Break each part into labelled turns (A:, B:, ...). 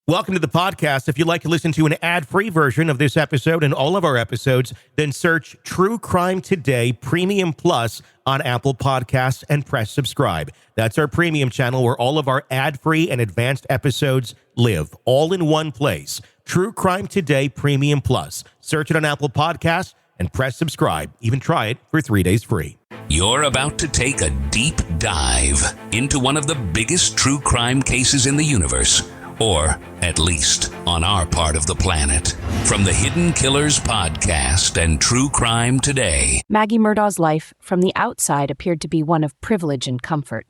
A: Welcome to the podcast. If you'd like to listen to an ad-free version of this episode and all of our episodes, then search True Crime Today Premium Plus on Apple Podcasts and press subscribe. That's our premium channel where all of our ad-free and advanced episodes live, all in one place. True Crime Today Premium Plus. Search it on Apple Podcasts and press subscribe. Even try it for 3 days free.
B: You're about to take a deep dive into one of the biggest true crime cases in the universe. Or, at least, on our part of the planet. From the Hidden Killers podcast and True Crime Today.
C: Maggie Murdaugh's life from the outside appeared to be one of privilege and comfort.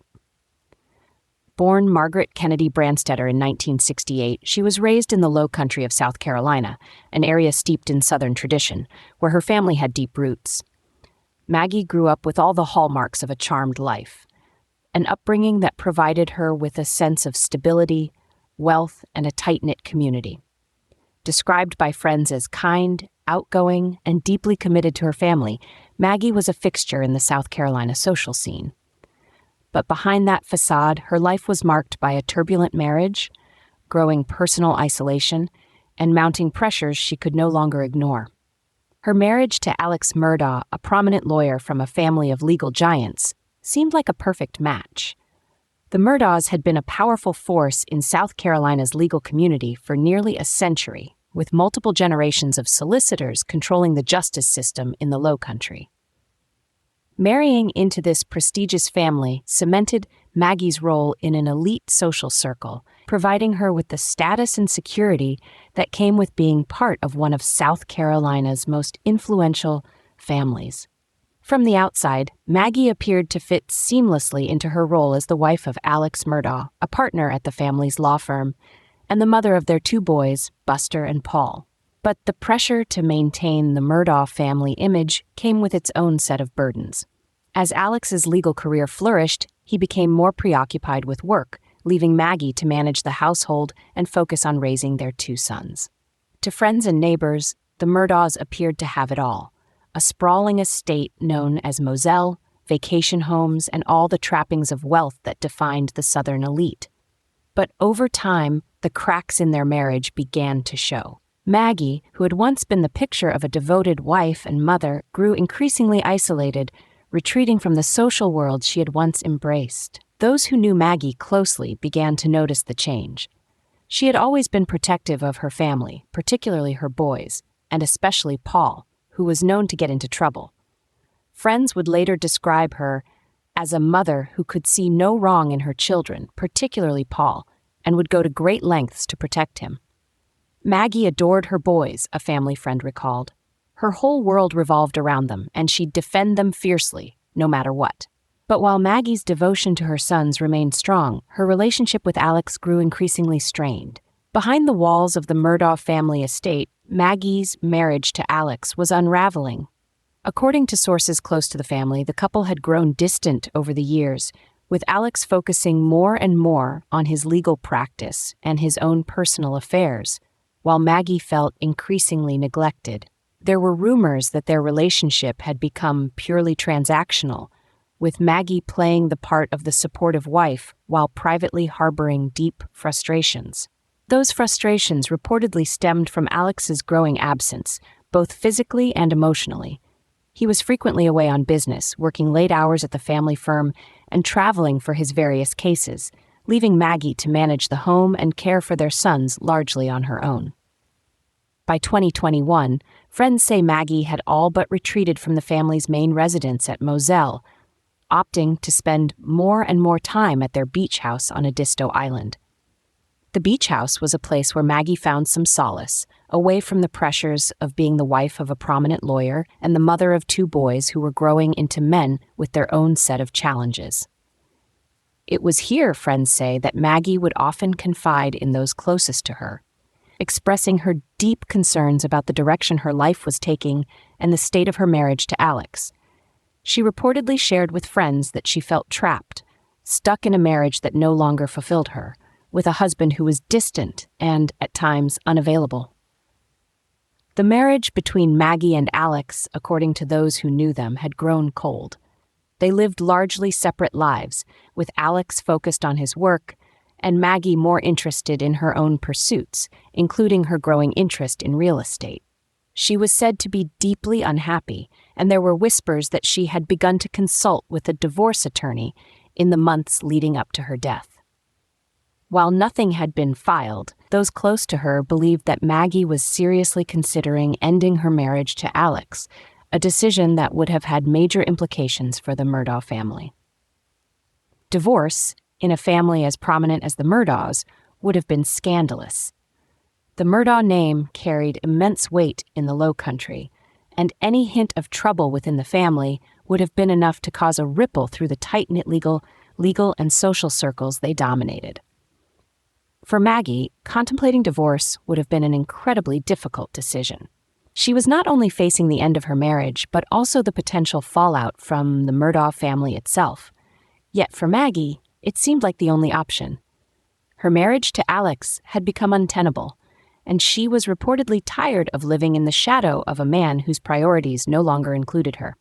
C: Born Margaret Kennedy Branstetter in 1968, she was raised in the Low Country of South Carolina, an area steeped in Southern tradition, where her family had deep roots. Maggie grew up with all the hallmarks of a charmed life, an upbringing that provided her with a sense of stability, wealth, and a tight-knit community. Described by friends as kind, outgoing, and deeply committed to her family, Maggie was a fixture in the South Carolina social scene. But behind that facade, her life was marked by a turbulent marriage, growing personal isolation, and mounting pressures she could no longer ignore. Her marriage to Alex Murdaugh, a prominent lawyer from a family of legal giants, seemed like a perfect match. The Murdaughs had been a powerful force in South Carolina's legal community for nearly a century, with multiple generations of solicitors controlling the justice system in the Low Country. Marrying into this prestigious family cemented Maggie's role in an elite social circle, providing her with the status and security that came with being part of one of South Carolina's most influential families. From the outside, Maggie appeared to fit seamlessly into her role as the wife of Alex Murdaugh, a partner at the family's law firm, and the mother of their two boys, Buster and Paul. But the pressure to maintain the Murdaugh family image came with its own set of burdens. As Alex's legal career flourished, he became more preoccupied with work, leaving Maggie to manage the household and focus on raising their two sons. To friends and neighbors, the Murdaughs appeared to have it all. A sprawling estate known as Moselle, vacation homes, and all the trappings of wealth that defined the Southern elite. But over time, the cracks in their marriage began to show. Maggie, who had once been the picture of a devoted wife and mother, grew increasingly isolated, retreating from the social world she had once embraced. Those who knew Maggie closely began to notice the change. She had always been protective of her family, particularly her boys, and especially Paul, who was known to get into trouble. Friends would later describe her as a mother who could see no wrong in her children, particularly Paul, and would go to great lengths to protect him. Maggie adored her boys, a family friend recalled. Her whole world revolved around them, and she'd defend them fiercely, no matter what. But while Maggie's devotion to her sons remained strong, her relationship with Alex grew increasingly strained. Behind the walls of the Murdaugh family estate, Maggie's marriage to Alex was unraveling. According to sources close to the family, the couple had grown distant over the years, with Alex focusing more and more on his legal practice and his own personal affairs, while Maggie felt increasingly neglected. There were rumors that their relationship had become purely transactional, with Maggie playing the part of the supportive wife while privately harboring deep frustrations. Those frustrations reportedly stemmed from Alex's growing absence, both physically and emotionally. He was frequently away on business, working late hours at the family firm and traveling for his various cases, leaving Maggie to manage the home and care for their sons largely on her own. By 2021, friends say Maggie had all but retreated from the family's main residence at Moselle, opting to spend more and more time at their beach house on Edisto Island. The beach house was a place where Maggie found some solace, away from the pressures of being the wife of a prominent lawyer and the mother of two boys who were growing into men with their own set of challenges. It was here, friends say, that Maggie would often confide in those closest to her, expressing her deep concerns about the direction her life was taking and the state of her marriage to Alex. She reportedly shared with friends that she felt trapped, stuck in a marriage that no longer fulfilled her, with a husband who was distant and, at times, unavailable. The marriage between Maggie and Alex, according to those who knew them, had grown cold. They lived largely separate lives, with Alex focused on his work and Maggie more interested in her own pursuits, including her growing interest in real estate. She was said to be deeply unhappy, and there were whispers that she had begun to consult with a divorce attorney in the months leading up to her death. While nothing had been filed, those close to her believed that Maggie was seriously considering ending her marriage to Alex, a decision that would have had major implications for the Murdaugh family. Divorce, in a family as prominent as the Murdaughs, would have been scandalous. The Murdaugh name carried immense weight in the Low Country, and any hint of trouble within the family would have been enough to cause a ripple through the tight-knit legal and social circles they dominated. For Maggie, contemplating divorce would have been an incredibly difficult decision. She was not only facing the end of her marriage, but also the potential fallout from the Murdaugh family itself. Yet for Maggie, it seemed like the only option. Her marriage to Alex had become untenable, and she was reportedly tired of living in the shadow of a man whose priorities no longer included her.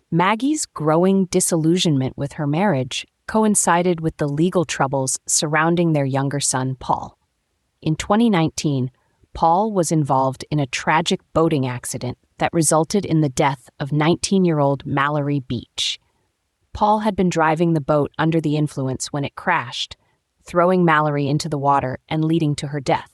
C: Maggie's growing disillusionment with her marriage coincided with the legal troubles surrounding their younger son, Paul. In 2019, Paul was involved in a tragic boating accident that resulted in the death of 19-year-old Mallory Beach. Paul had been driving the boat under the influence when it crashed, throwing Mallory into the water and leading to her death.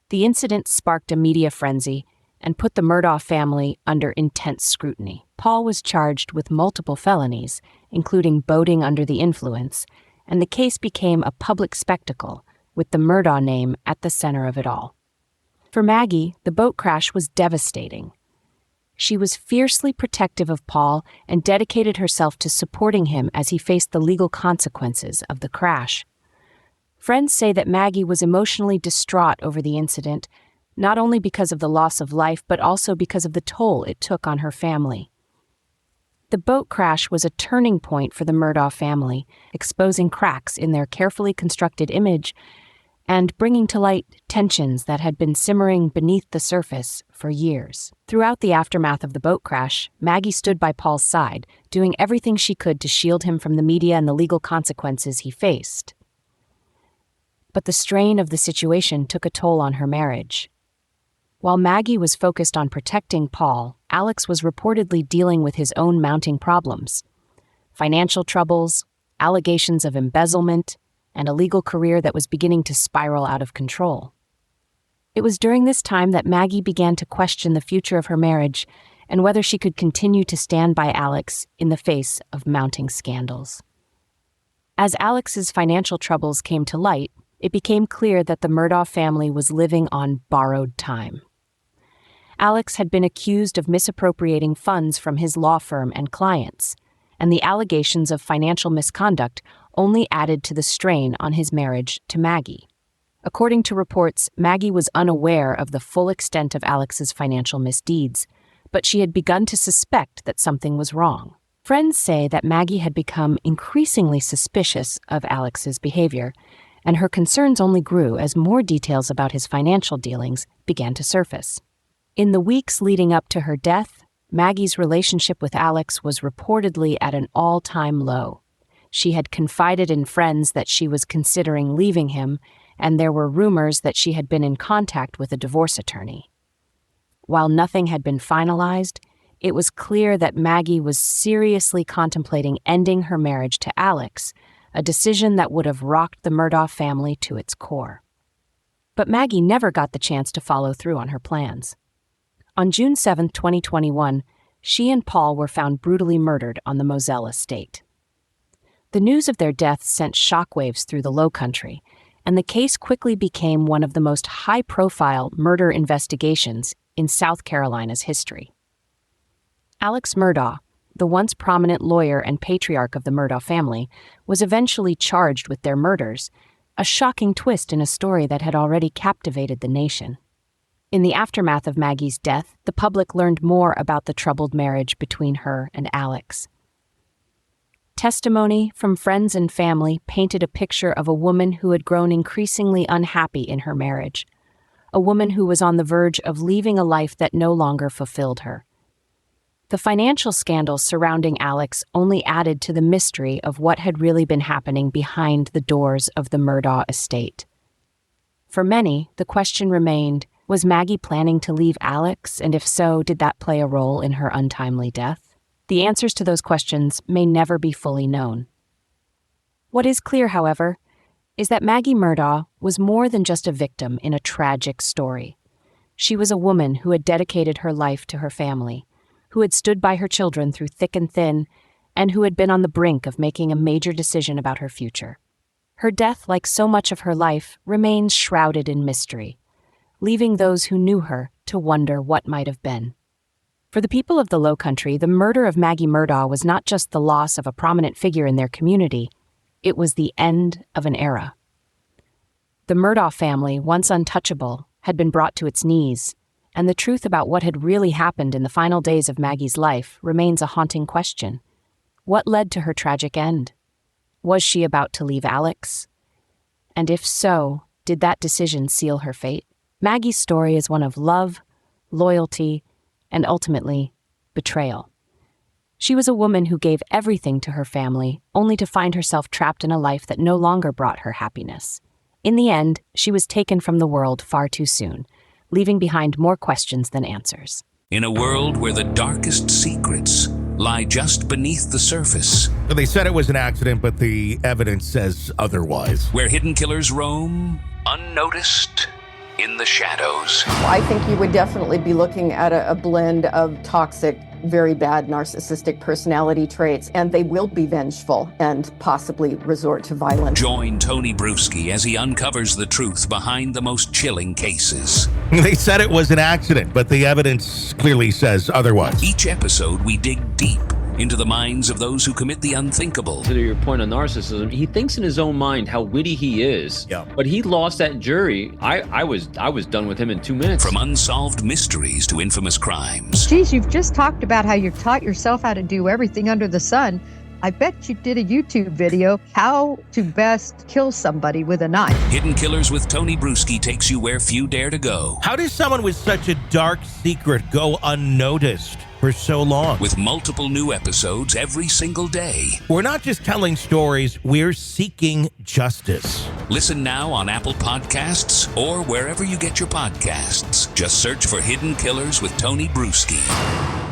C: The incident sparked a media frenzy and put the Murdaugh family under intense scrutiny. Paul was charged with multiple felonies, including boating under the influence, and the case became a public spectacle, with the Murdaugh name at the center of it all. For Maggie, the boat crash was devastating. She was fiercely protective of Paul and dedicated herself to supporting him as he faced the legal consequences of the crash. Friends say that Maggie was emotionally distraught over the incident, not only because of the loss of life, but also because of the toll it took on her family. The boat crash was a turning point for the Murdaugh family, exposing cracks in their carefully constructed image and bringing to light tensions that had been simmering beneath the surface for years. Throughout the aftermath of the boat crash, Maggie stood by Paul's side, doing everything she could to shield him from the media and the legal consequences he faced. But the strain of the situation took a toll on her marriage. While Maggie was focused on protecting Paul, Alex was reportedly dealing with his own mounting problems: financial troubles, allegations of embezzlement, and a legal career that was beginning to spiral out of control. It was during this time that Maggie began to question the future of her marriage and whether she could continue to stand by Alex in the face of mounting scandals. As Alex's financial troubles came to light, it became clear that the Murdaugh family was living on borrowed time. Alex had been accused of misappropriating funds from his law firm and clients, and the allegations of financial misconduct only added to the strain on his marriage to Maggie. According to reports, Maggie was unaware of the full extent of Alex's financial misdeeds, but she had begun to suspect that something was wrong. Friends say that Maggie had become increasingly suspicious of Alex's behavior, and her concerns only grew as more details about his financial dealings began to surface. In the weeks leading up to her death, Maggie's relationship with Alex was reportedly at an all-time low. She had confided in friends that she was considering leaving him, and there were rumors that she had been in contact with a divorce attorney. While nothing had been finalized, it was clear that Maggie was seriously contemplating ending her marriage to Alex, a decision that would have rocked the Murdaugh family to its core. But Maggie never got the chance to follow through on her plans. On June 7, 2021, she and Paul were found brutally murdered on the Moselle estate. The news of their deaths sent shockwaves through the Low Country, and the case quickly became one of the most high-profile murder investigations in South Carolina's history. Alex Murdaugh, the once prominent lawyer and patriarch of the Murdaugh family, was eventually charged with their murders, a shocking twist in a story that had already captivated the nation. In the aftermath of Maggie's death, the public learned more about the troubled marriage between her and Alex. Testimony from friends and family painted a picture of a woman who had grown increasingly unhappy in her marriage, a woman who was on the verge of leaving a life that no longer fulfilled her. The financial scandals surrounding Alex only added to the mystery of what had really been happening behind the doors of the Murdaugh estate. For many, the question remained, was Maggie planning to leave Alex, and if so, did that play a role in her untimely death? The answers to those questions may never be fully known. What is clear, however, is that Maggie Murdaugh was more than just a victim in a tragic story. She was a woman who had dedicated her life to her family, who had stood by her children through thick and thin, and who had been on the brink of making a major decision about her future. Her death, like so much of her life, remains shrouded in mystery, leaving those who knew her to wonder what might have been. For the people of the Low Country, the murder of Maggie Murdaugh was not just the loss of a prominent figure in their community, it was the end of an era. The Murdaugh family, once untouchable, had been brought to its knees, and the truth about what had really happened in the final days of Maggie's life remains a haunting question. What led to her tragic end? Was she about to leave Alex? And if so, did that decision seal her fate? Maggie's story is one of love, loyalty, and ultimately, betrayal. She was a woman who gave everything to her family, only to find herself trapped in a life that no longer brought her happiness. In the end, she was taken from the world far too soon, leaving behind more questions than answers.
B: In a world where the darkest secrets lie just beneath the surface.
A: They said it was an accident, but the evidence says otherwise.
B: Where hidden killers roam, unnoticed, in the shadows.
D: I think you would definitely be looking at a blend of toxic, very bad narcissistic personality traits, and they will be vengeful and possibly resort to violence.
B: Join Tony Bruschi as he uncovers the truth behind the most chilling cases.
A: They said it was an accident, but the evidence clearly says otherwise.
B: Each episode, we dig deep into the minds of those who commit the unthinkable.
E: To your point on narcissism, he thinks in his own mind how witty he is.
A: Yeah.
E: But he lost that jury. I was done with him in 2 minutes.
B: From unsolved mysteries to infamous crimes.
F: Geez, you've just talked about how you taught yourself how to do everything under the sun. I bet you did a YouTube video, how to best kill somebody with a knife.
B: Hidden Killers with Tony Bruschi takes you where few dare to go.
A: How does someone with such a dark secret go unnoticed for so long?
B: With multiple new episodes every single day.
A: We're not just telling stories, we're seeking justice.
B: Listen now on Apple Podcasts or wherever you get your podcasts. Just search for Hidden Killers with Tony Bruschi.